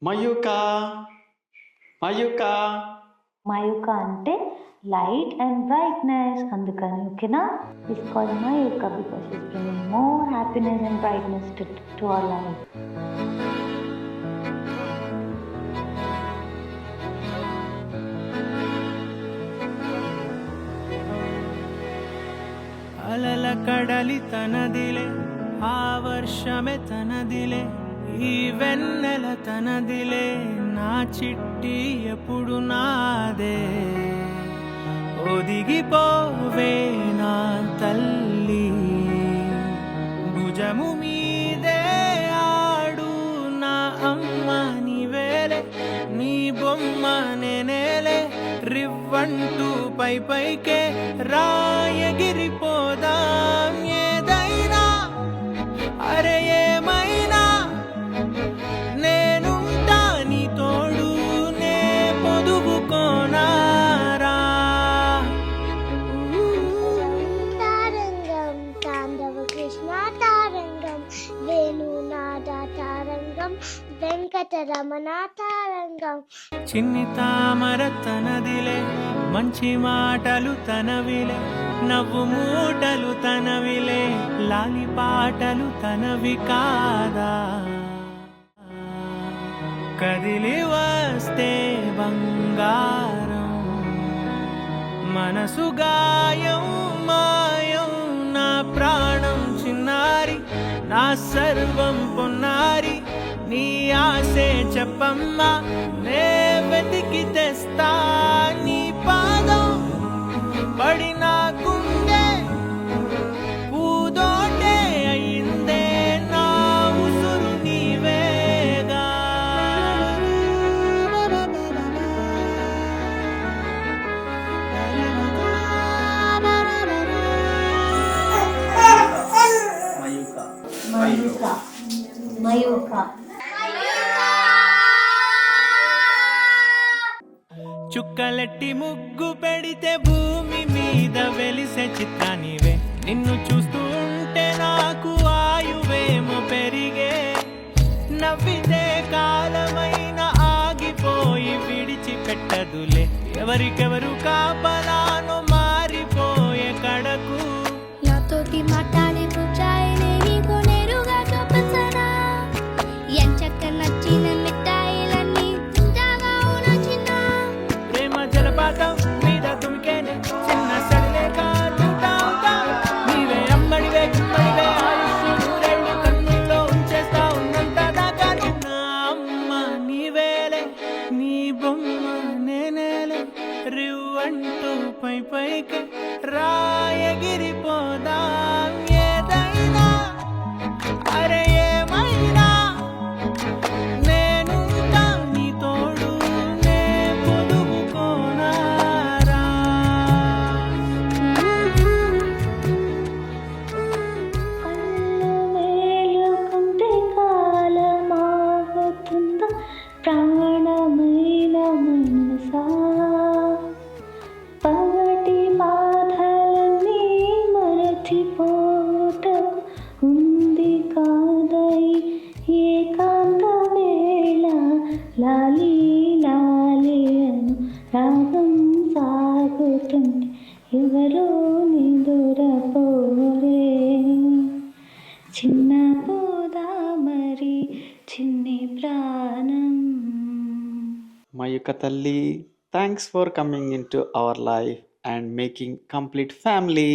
మయూక మయూక మయూక అంటే light and brightness, అందుకని ఓకేనా. It's called Mayuka because it's bringing more happiness and brightness to our life. అలల కడలి తనదిలే, ఆ వర్షమే తనదిలే, ఈ వెన్నెల తనదిలే, నా చిట్టి ఎప్పుడు నాదే. ఒదిగిపోవే నా తల్లి, భుజము మీదే ఆడు నా అమ్మ నీవేలే, నీ బొమ్మ నేనేలే, రివ్వంటూ పై పైకే రాయగిరిపోదాం. ఏదైనా అరే ఏమైనా నేనుంటా నీ తోడు, నే పొదుగుకోనారా. తారంగం తాండవ కృష్ణ తారంగం, వేణునాద తారంగం, వెంకటరమణ తారంగం. చిన్ని తామర తనదిలే, మంచి మాటలు తనవిలే, నవ్వు మూటలు తనవిలే, లాలి పాటలు తనవి కాదా. కదిలి వస్తే బంగారం, మనసు గాయం మాయం, నా ప్రాణం చిన్నారి, నా సర్వం పొన్నారి, నీ ఆశే చెప్పమ్మా, నే వెతికి తెస్తా నీ పాదం. పడిన గుండె పూదోటే అయిందే, నా ఉసురు నీవేగా. మయూక మయూక చుక్కలెట్టి ముగ్గు పెడితే భూమి మీద వెలిసే చిత్రానివే, నిన్ను చూస్తూ ఉంటే నాకు ఆయువేమో పెరిగే. నవ్వితే కాలమైన ఆగిపోయి విడిచిపెట్టదులే, ఎవరికెవరు కాపలానో మారిపోయే కడకు. నాతోటి మాట్లాడే పుచ్చాయిని నీకు నేరుగా చూపించనా, ఎంచక్క నచ్చిన మిఠాయిలన్నీ తాగా నచ్చిన. ప్రేమ జలపాతం మీద తుమికేనే, చిన్న సడిలే కాదుతా, నీవే అమ్మడివే గుమ్మడివే, ఆయుష్ నూరేళ్ళు కన్నుల్లో ఉంచేస్తా ఉన్నంత దాకా. నా అమ్మ నీవేలే, నీ బొమ్మ నేనేలే, రివ్వంటూ పై పైకి రాయగిరిపోదాం. ఏదైనా అరే ఏమైనా నేనుంటా నీ తోడు, నే పొదుగుకోనారా. కళ్ళు మేలుకుంటే కాలమాగుతుందా, ప్రాణమైన మనసా. పగటి బాధలన్నీ మరచిపోటకు ఉంది కాదై ఏకాంత వేళ. లాలి లాలి అను రాగం సాగుతుంటే ఎవరో నిదురపోరే. చిన్న పోదా మరి చిన్ని ప్రాణం. మయూక తల్లి, thanks for coming in to our life and making complete family.